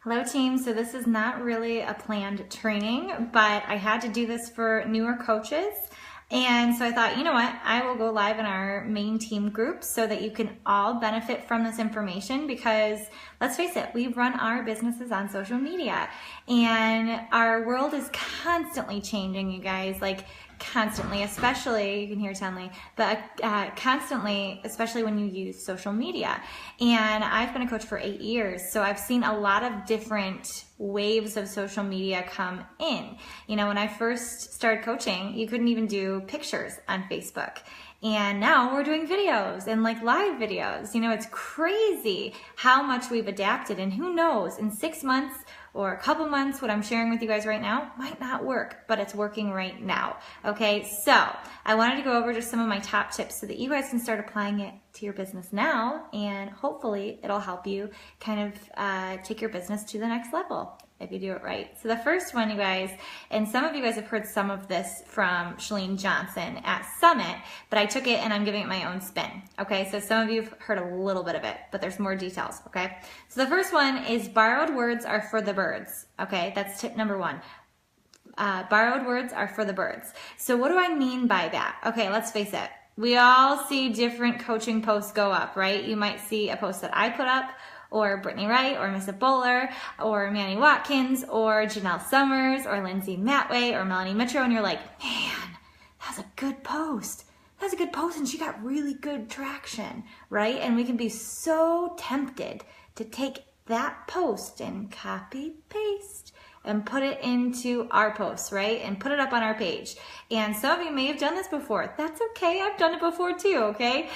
Hello team, so this is not really a planned training, but I had to do this for newer coaches. And so I thought, you know what, I will go live in our main team group so that you can all benefit from this information because let's face it, we run our businesses on social media and our world is constantly changing, you guys, like constantly, especially, you can hear Tenley, but constantly, especially when you use social media. And I've been a coach for 8 years, so I've seen a lot of different waves of social media come in. You know, when I first started coaching, you couldn't even do pictures on Facebook. And now we're doing videos and like live videos. You know, it's crazy how much we've adapted, and who knows, in 6 months or a couple months, what I'm sharing with you guys right now might not work, but it's working right now. Okay, so I wanted to go over just some of my top tips so that you guys can start applying it to your business now, and hopefully it'll help you kind of take your business to the next level if you do it right. So the first one, you guys, and some of you guys have heard some of this from Chalene Johnson at Summit, but I took it and I'm giving it my own spin. Okay, so some of you have heard a little bit of it, but there's more details, okay? So the first one is borrowed words are for the birds, okay? That's tip number one. Borrowed words are for the birds. So what do I mean by that? Okay, let's face it. We all see different coaching posts go up, right? You might see a post that I put up, or Brittany Wright, or Missa Bowler, or Manny Watkins, or Janelle Summers, or Lindsay Matway, or Melanie Mitro, and you're like, man, that's a good post. That's a good post, and she got really good traction, right? And we can be so tempted to take that post and copy, paste, and put it into our posts, right? And put it up on our page. And some of you may have done this before. That's okay. I've done it before too, okay?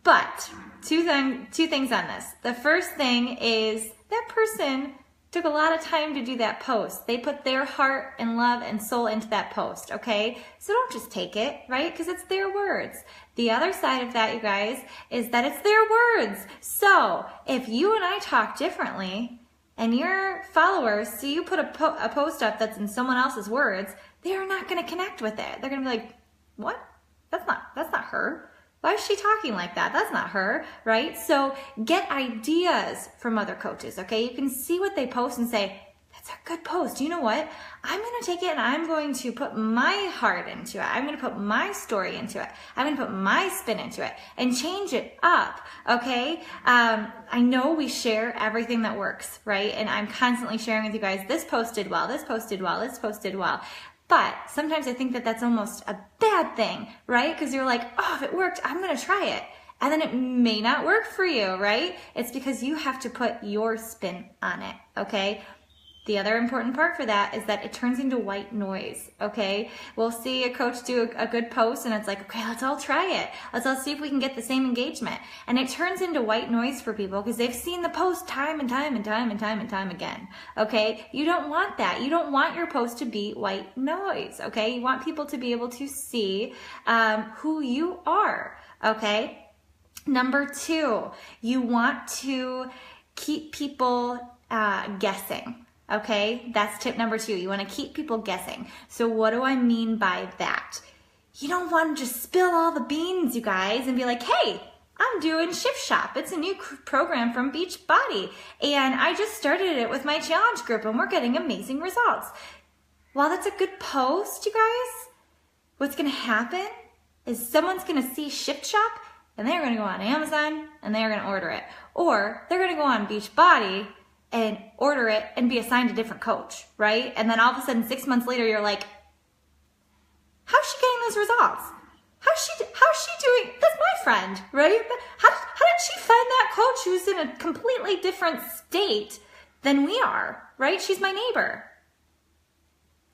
But two things on this. The first thing is that person took a lot of time to do that post. They put their heart and love and soul into that post, okay? So don't just take it, right? Because it's their words. The other side of that, you guys, is that it's their words. So if you and I talk differently, and your followers see you put a post up that's in someone else's words, they're not going to connect with it. They're going to be like, what? That's not her. Why is she talking like that? That's not her, right? So get ideas from other coaches, okay? You can see what they post and say, that's a good post. You know what? I'm going to take it and I'm going to put my heart into it. I'm going to put my story into it. I'm going to put my spin into it and change it up, okay? I know we share everything that works, right? And I'm constantly sharing with you guys, this posted well, this posted well, this posted well. But sometimes I think that that's almost a bad thing, right? Because you're like, oh, if it worked, I'm going to try it. And then it may not work for you, right? It's because you have to put your spin on it, okay? The other important part for that is that it turns into white noise, okay? We'll see a coach do a good post and it's like, okay, let's all try it. Let's all see if we can get the same engagement. And it turns into white noise for people because they've seen the post time and time and time and time and time again, okay? You don't want that. You don't want your post to be white noise, okay? You want people to be able to see who you are, okay? Number two, you want to keep people guessing. Okay, that's tip number two. You want to keep people guessing. So what do I mean by that? You don't want to just spill all the beans, you guys, and be like, hey, I'm doing Shift Shop. It's a new program from Beachbody, and I just started it with my challenge group, and we're getting amazing results. While that's a good post, you guys, what's going to happen is someone's going to see Shift Shop, and they're going to go on Amazon, and they're going to order it. Or they're going to go on Beachbody and order it and be assigned a different coach, right? And then all of a sudden, 6 months later, you're like, how's she getting those results? How's she doing? That's my friend, right? How did she find that coach who's in a completely different state than we are, right? She's my neighbor.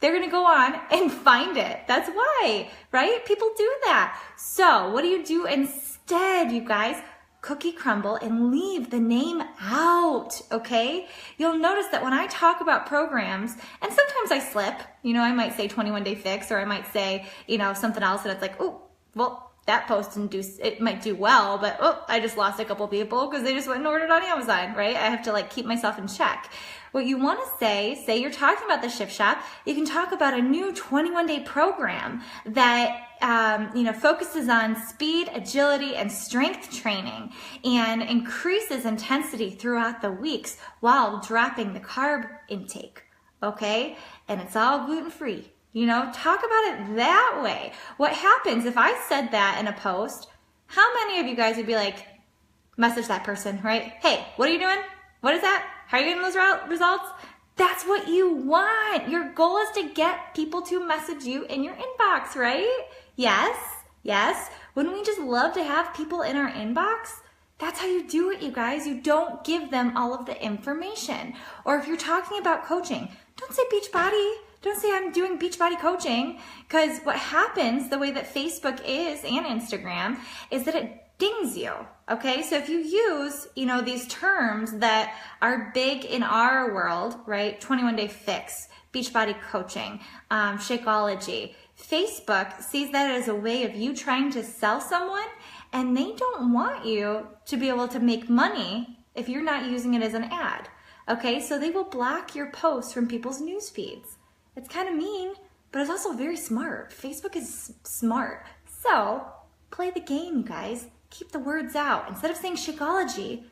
They're going to go on and find it. That's why, right? People do that. So what do you do instead, you guys? Cookie crumble and leave the name out, okay? You'll notice that when I talk about programs, and sometimes I slip, you know, I might say 21-day fix, or I might say, you know, something else, and it's like, oh, well, that post didn't do, it might do well, but oh, I just lost a couple people because they just went and ordered on Amazon, right? I have to like keep myself in check. What you want to say you're talking about the Shift Shop, you can talk about a new 21-day program that focuses on speed, agility, and strength training and increases intensity throughout the weeks while dropping the carb intake, okay? And it's all gluten-free. Talk about it that way. What happens if I said that in a post? How many of you guys would be like, message that person, right? Hey, what are you doing? What is that? How are you getting those results? That's what you want. Your goal is to get people to message you in your inbox, right? Yes. Wouldn't we just love to have people in our inbox? That's how you do it, you guys. You don't give them all of the information. Or if you're talking about coaching, don't say Beachbody. Don't say I'm doing Beachbody coaching, because what happens, the way that Facebook is and Instagram, is that it dings you, okay? So if you use, these terms that are big in our world, right? 21-day fix, Beachbody coaching, Shakeology. Facebook sees that as a way of you trying to sell someone, and they don't want you to be able to make money if you're not using it as an ad, okay? So they will block your posts from people's news feeds. It's kind of mean, but it's also very smart. Facebook is smart. So play the game, you guys. Keep the words out. Instead of saying Shakeology,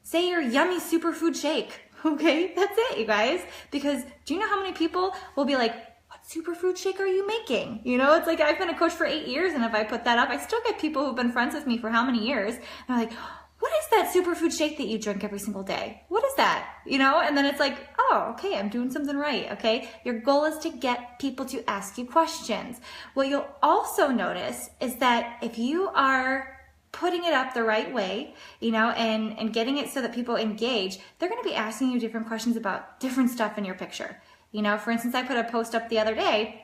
say your yummy superfood shake. Okay, that's it, you guys. Because do you know how many people will be like, what superfood shake are you making? It's like I've been a coach for 8 years, and if I put that up, I still get people who've been friends with me for how many years. And they're like, what is that superfood shake that you drink every single day? What is that? And then it's like, oh, okay, I'm doing something right, okay? Your goal is to get people to ask you questions. What you'll also notice is that if you are putting it up the right way, and getting it so that people engage, they're going to be asking you different questions about different stuff in your picture. For instance, I put a post up the other day,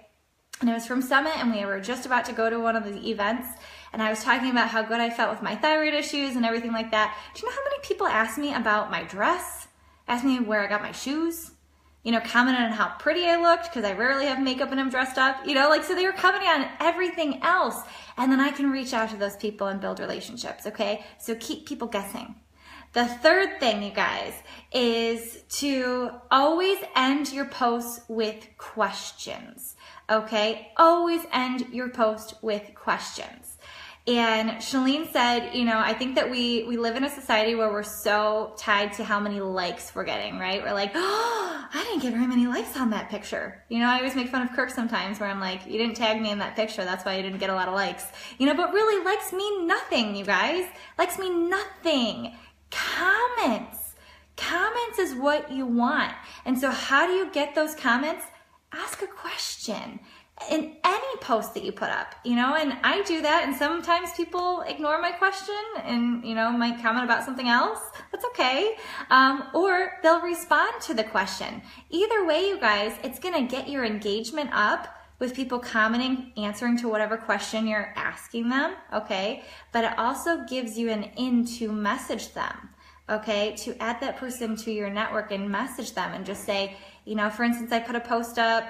and it was from Summit, and we were just about to go to one of the events, and I was talking about how good I felt with my thyroid issues and everything like that. Do you know how many people asked me about my dress? Asked me where I got my shoes? Commented on how pretty I looked, because I rarely have makeup and I'm dressed up, so they were commenting on everything else. And then I can reach out to those people and build relationships, okay? So keep people guessing. The third thing, you guys, is to always end your posts with questions, okay? Always end your post with questions. And Shalene said, I think that we live in a society where we're so tied to how many likes we're getting, right? We're like, oh, I didn't get very many likes on that picture. I always make fun of Kirk sometimes where I'm like, you didn't tag me in that picture, that's why you didn't get a lot of likes. But really, likes mean nothing, you guys. Likes mean nothing. Comments is what you want. And so how do you get those comments? Ask a question in any post that you put up, and I do that, and sometimes people ignore my question and, might comment about something else. That's okay. Or they'll respond to the question. Either way, you guys, it's going to get your engagement up with people commenting, answering to whatever question you're asking them, okay? But it also gives you an in to message them, okay? To add that person to your network and message them and just say, for instance, I put a post up.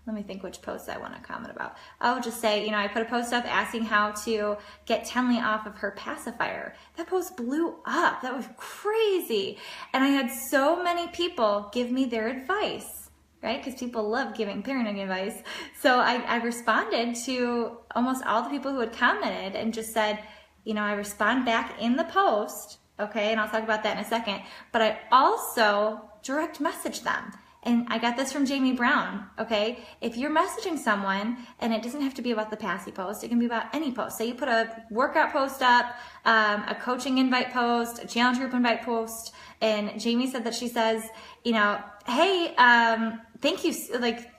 Let me think which post I want to comment about. I'll just say, I put a post up asking how to get Tenley off of her pacifier. That post blew up. That was crazy. And I had so many people give me their advice, right? Because people love giving parenting advice. So I responded to almost all the people who had commented and just said, I respond back in the post, okay? And I'll talk about that in a second. But I also direct message them. And I got this from Jamie Brown, okay? If you're messaging someone, and it doesn't have to be about the Passy post, it can be about any post. Say you put a workout post up, a coaching invite post, a challenge group invite post, and Jamie said that she says, hey, thank you, like,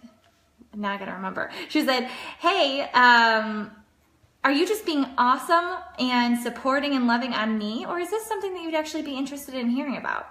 now I gotta remember. She said, hey, are you just being awesome and supporting and loving on me, or is this something that you'd actually be interested in hearing about?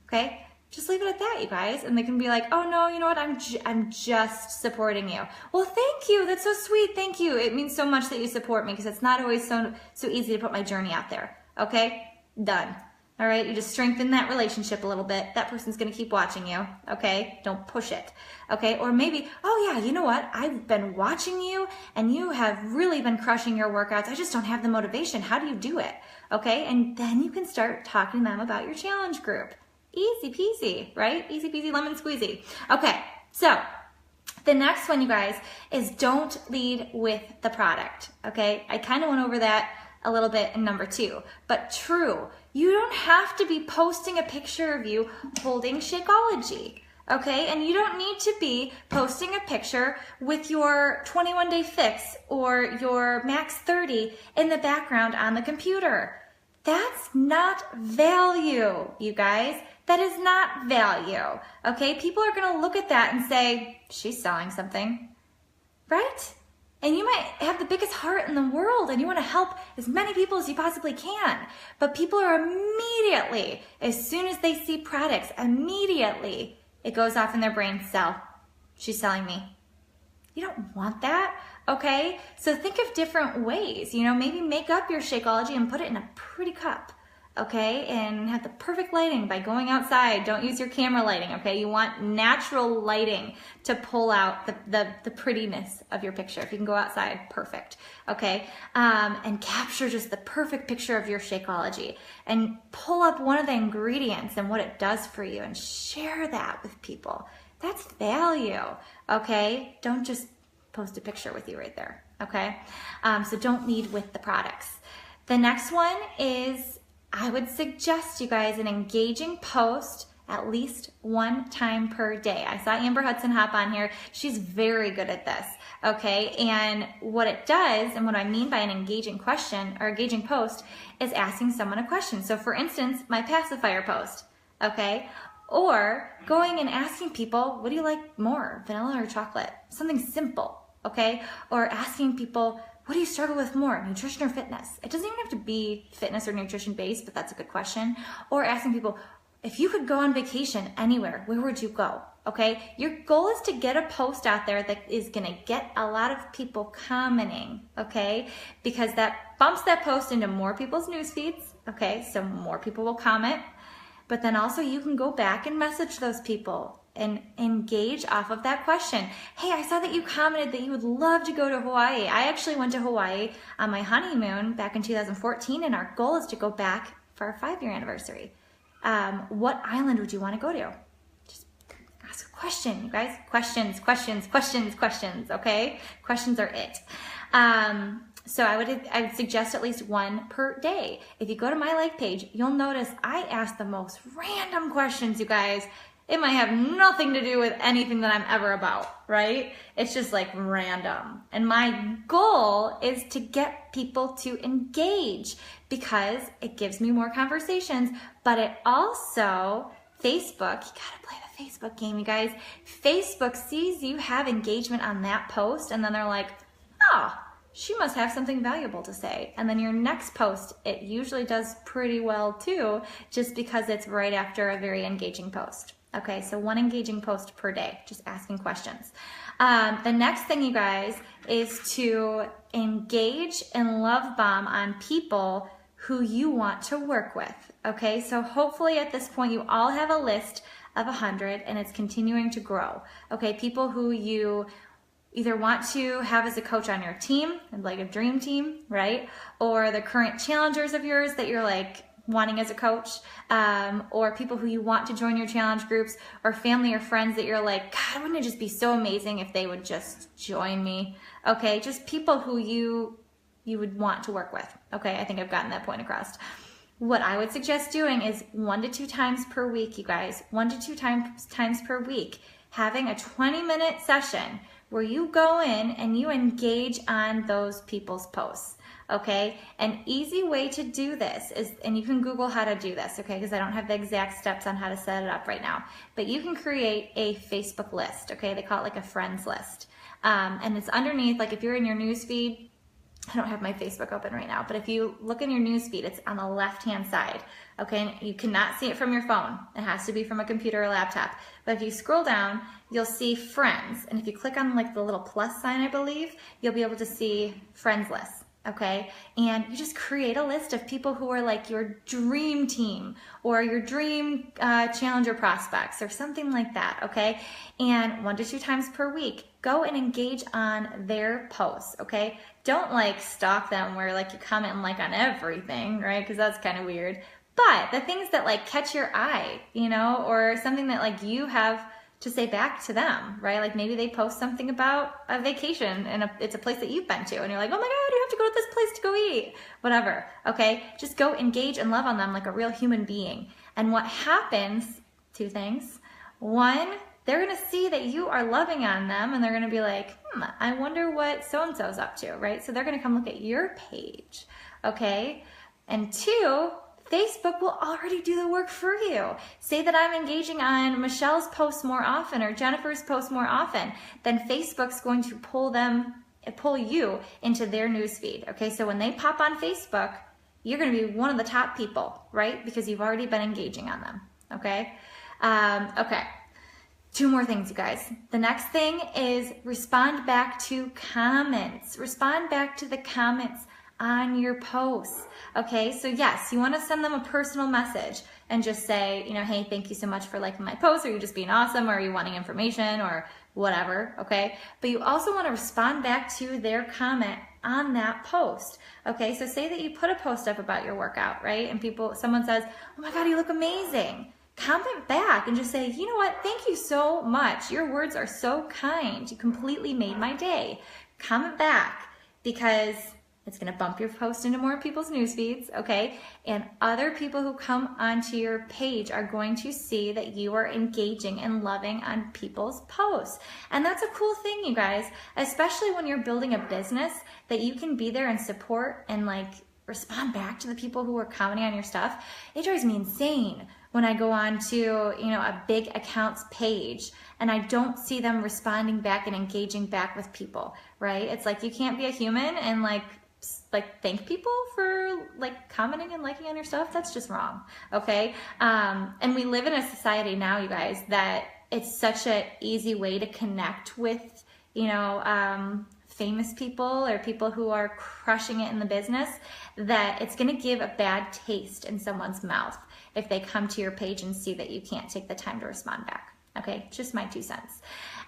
Okay? Just leave it at that, you guys. And they can be like, oh no, you know what, I'm just supporting you. Well, thank you, that's so sweet, thank you. It means so much that you support me because it's not always so easy to put my journey out there, okay? Done. All right, you just strengthen that relationship a little bit. That person's gonna keep watching you, okay? Don't push it, okay? Or maybe, oh yeah, you know what? I've been watching you and you have really been crushing your workouts. I just don't have the motivation. How do you do it, okay? And then you can start talking to them about your challenge group. Easy peasy, right? Easy peasy lemon squeezy. Okay, so The next one, you guys, is don't lead with the product, okay? I kind of went over that a little bit in number 2, but true, you don't have to be posting a picture of you holding Shakeology, okay? And you don't need to be posting a picture with your 21-day fix or your max 30 in the background on the computer. That's not value, you guys. That is not value, okay? People are gonna look at that and say, she's selling something, right? And you might have the biggest heart in the world and you wanna help as many people as you possibly can, but people are immediately, as soon as they see products, immediately it goes off in their brain, sell. She's selling me. You don't want that, okay? So think of different ways, you know, maybe make up your Shakeology and put it in a pretty cup, okay? And have the perfect lighting by going outside. Don't use your camera lighting, okay? You want natural lighting to pull out the prettiness of your picture. If you can go outside, perfect, okay? And capture just the perfect picture of your Shakeology and pull up one of the ingredients and what it does for you and share that with people. That's value, okay? Don't just post a picture with you right there, okay? So don't lead with the products. The next one is, I would suggest you guys an engaging post at least 1 time per day. I saw Amber Hudson hop on here. She's very good at this, okay? And what it does, and what I mean by an engaging question or engaging post, is asking someone a question. So for instance, my pacifier post, okay? Or going and asking people, what do you like more, vanilla or chocolate? Something simple, okay? Or asking people, what do you struggle with more, nutrition or fitness? It doesn't even have to be fitness or nutrition based, but that's a good question. Or asking people, if you could go on vacation anywhere, where would you go? Okay, your goal is to get a post out there that is gonna get a lot of people commenting, okay? Because that bumps that post into more people's news feeds, okay? So more people will comment. But then also you can go back and message those people and engage off of that question. Hey, I saw that you commented that you would love to go to Hawaii. I actually went to Hawaii on my honeymoon back in 2014, and our goal is to go back for our 5-year anniversary. What island would you want to go to? Just ask a question, you guys. Questions, questions, questions, questions, okay? Questions are it. So I would suggest at least 1 per day. If you go to my like page, you'll notice I ask the most random questions, you guys. It might have nothing to do with anything that I'm ever about, right? It's just like random. And my goal is to get people to engage because it gives me more conversations, but it also, Facebook, you gotta play the Facebook game, you guys. Facebook sees you have engagement on that post and then they're like, oh, she must have something valuable to say. And then your next post, it usually does pretty well too, just because it's right after a very engaging post. Okay, so 1 engaging post per day, just asking questions. The next thing, you guys, is to engage and love bomb on people who you want to work with. Okay, so hopefully at this point you all have a list of 100 and it's continuing to grow. Okay, people who you either want to have as a coach on your team, like a dream team, right? Or the current challengers of yours that you're like wanting as a coach, or people who you want to join your challenge groups, or family or friends that you're like, God, wouldn't it just be so amazing if they would just join me? Okay, just people who you would want to work with. Okay, I think I've gotten that point across. What I would suggest doing is 1 to 2 times per week, you guys, 1 to 2 times per week, having a 20-minute session where you go in and you engage on those people's posts, okay? An easy way to do this is, and you can Google how to do this, okay? Because I don't have the exact steps on how to set it up right now, but you can create a Facebook list, okay? They call it like a friends list. And it's underneath, like if you're in your news feed, I don't have my Facebook open right now, but if you look in your news feed, it's on the left-hand side, okay? And you cannot see it from your phone. It has to be from a computer or laptop. But if you scroll down, you'll see friends. And if you click on like the little plus sign, I believe, you'll be able to see friends lists, okay? And you just create a list of people who are like your dream team or your dream challenger prospects or something like that, okay? And 1 to 2 times per week, go and engage on their posts, okay? Don't like stalk them where like you comment and like on everything, right? Because that's kind of weird. But the things that like catch your eye, you know, or something that like you have to say back to them, right? Like maybe they post something about a vacation and it's a place that you've been to and you're like, oh my God, you have to go to this place to go eat, whatever, okay? Just go engage and love on them like a real human being. And what happens, two things. One, they're gonna see that you are loving on them and they're gonna be like, I wonder what so-and-so's up to, right? So they're gonna come look at your page, okay? And two, Facebook will already do the work for you. Say that I'm engaging on Michelle's posts more often or Jennifer's posts more often, then Facebook's going to pull you into their newsfeed. Okay, so when they pop on Facebook, you're going to be one of the top people, right? Because you've already been engaging on them. Okay. Okay. Two more things, you guys. The next thing is respond back to comments. Respond back to the comments on your posts. Okay, so yes, you want to send them a personal message and just say, you know, hey, thank you so much for liking my post, or you're just being awesome, or you wanting information, or whatever, okay? But you also want to respond back to their comment on that post, okay? So say that you put a post up about your workout, right? And someone says, oh my God, you look amazing. Comment back and just say, you know what, thank you so much. Your words are so kind. You completely made my day. Comment back, because it's going to bump your post into more people's news feeds, okay? And other people who come onto your page are going to see that you are engaging and loving on people's posts. And that's a cool thing, you guys, especially when you're building a business, that you can be there and support and like respond back to the people who are commenting on your stuff. It drives me insane when I go on to, you know, a big accounts page and I don't see them responding back and engaging back with people, right? It's like you can't be a human and like thank people for like commenting and liking on your stuff. That's just wrong, okay? And we live in a society now, you guys, that it's such an easy way to connect with, you know, famous people or people who are crushing it in the business, that it's gonna give a bad taste in someone's mouth if they come to your page and see that you can't take the time to respond back. Okay, just my 2 cents.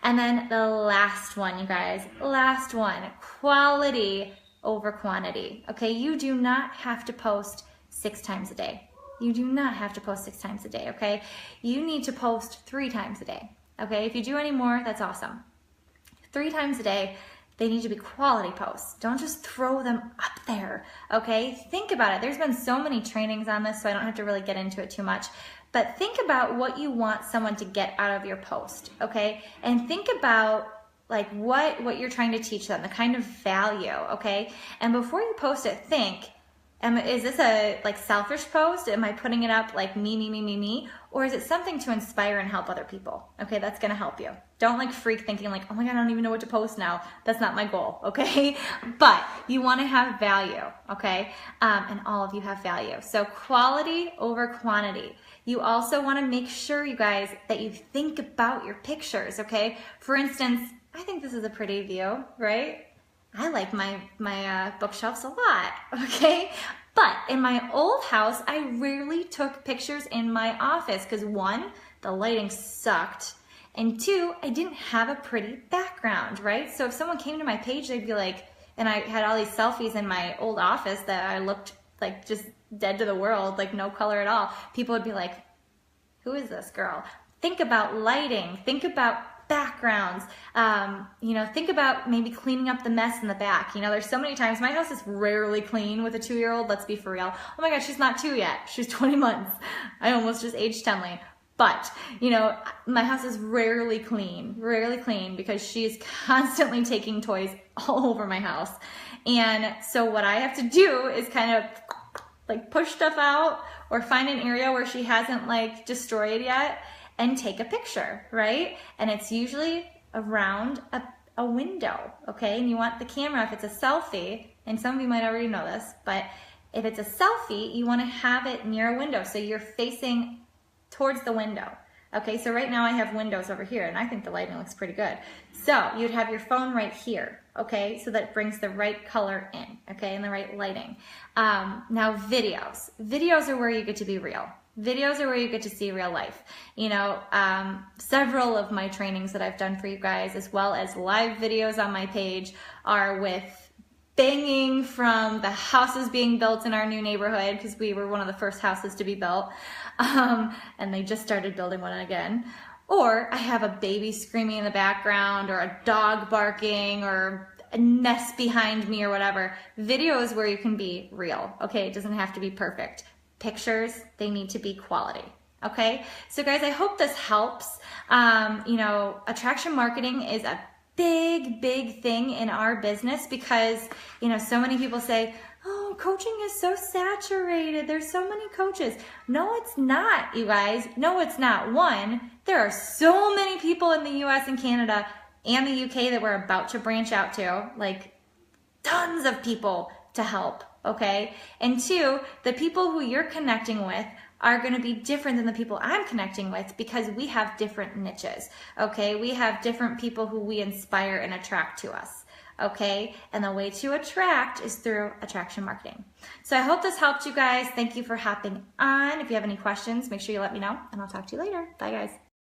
And then the last one, you guys, last one, quality over quantity. Okay, you do not have to post 6 times a day. You do not have to post 6 times a day, okay? You need to post 3 times a day, okay? If you do any more, that's awesome. 3 times a day, they need to be quality posts. Don't just throw them up there, okay? Think about it. There's been so many trainings on this, so I don't have to really get into it too much. But think about what you want someone to get out of your post, okay? And think about like what you're trying to teach them, the kind of value, okay? And before you post it, think, is this a like selfish post? Am I putting it up like me? Or is it something to inspire and help other people? Okay, that's gonna help you. Don't like freak thinking like, oh my God, I don't even know what to post now. That's not my goal, okay? But you wanna have value, okay? And all of you have value. So quality over quantity. You also wanna make sure, you guys, that you think about your pictures, okay? For instance, I think this is a pretty view, right? I like my bookshelves a lot, okay? But in my old house, I rarely took pictures in my office because 1, the lighting sucked, and 2, I didn't have a pretty background, right? So if someone came to my page, they'd be like, and I had all these selfies in my old office that I looked like just dead to the world, like no color at all. People would be like, who is this girl? Think about lighting, think about backgrounds, you know, think about maybe cleaning up the mess in the back. You know, there's so many times, my house is rarely clean with a 2-year-old, let's be for real. Oh my gosh, she's not 2 yet, she's 20 months. I almost just aged 10ly. But, you know, my house is rarely clean because she's constantly taking toys all over my house. And so what I have to do is kind of like push stuff out or find an area where she hasn't like destroyed yet and take a picture, right? And it's usually around a window, okay? And you want the camera, if it's a selfie, and some of you might already know this, but if it's a selfie, you wanna have it near a window so you're facing towards the window. Okay, so right now I have windows over here and I think the lighting looks pretty good. So you'd have your phone right here, okay? So that brings the right color in, okay, and the right lighting. Now videos. Videos are where you get to be real. Videos are where you get to see real life. You know, several of my trainings that I've done for you guys, as well as live videos on my page, are with banging from the houses being built in our new neighborhood, because we were one of the first houses to be built, and they just started building one again. or I have a baby screaming in the background or a dog barking or a nest behind me or whatever. Video is where you can be real, okay? It doesn't have to be perfect. Pictures, they need to be quality, okay? So guys, I hope this helps. You know, attraction marketing is a big thing in our business because, you know, so many people say, oh, coaching is so saturated. There's so many coaches. No, it's not, you guys. No, it's not. One, there are so many people in the US and Canada and the UK that we're about to branch out to, like tons of people to help, okay? And two, the people who you're connecting with are going to be different than the people I'm connecting with because we have different niches, okay? We have different people who we inspire and attract to us, okay? And the way to attract is through attraction marketing. So I hope this helped you guys. Thank you for hopping on. If you have any questions, make sure you let me know, and I'll talk to you later. Bye, guys.